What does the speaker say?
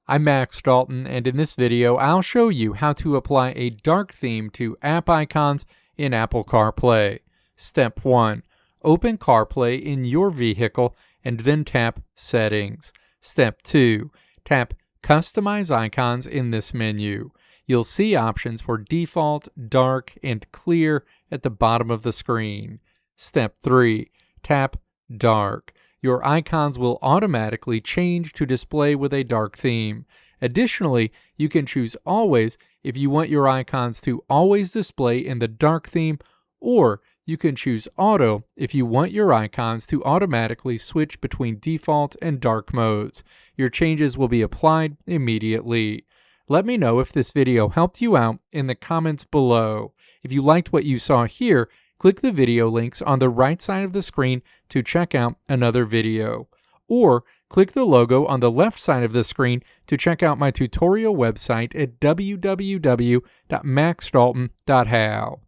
I'm Max Dalton, and in this video, I'll show you how to apply a dark theme to app icons in Apple CarPlay. Step 1. Open CarPlay in your vehicle and then tap Settings. Step 2. Tap Customize Icons in this menu. You'll see options for default, dark, and clear at the bottom of the screen. Step 3. Tap Dark. Your icons will automatically change to display with a dark theme. Additionally, you can choose Always if you want your icons to always display in the dark theme, or you can choose Auto if you want your icons to automatically switch between default and dark modes. Your changes will be applied immediately. Let me know if this video helped you out in the comments below. If you liked what you saw here, click the video links on the right side of the screen to check out another video. Or click the logo on the left side of the screen to check out my tutorial website at www.maxdalton.how.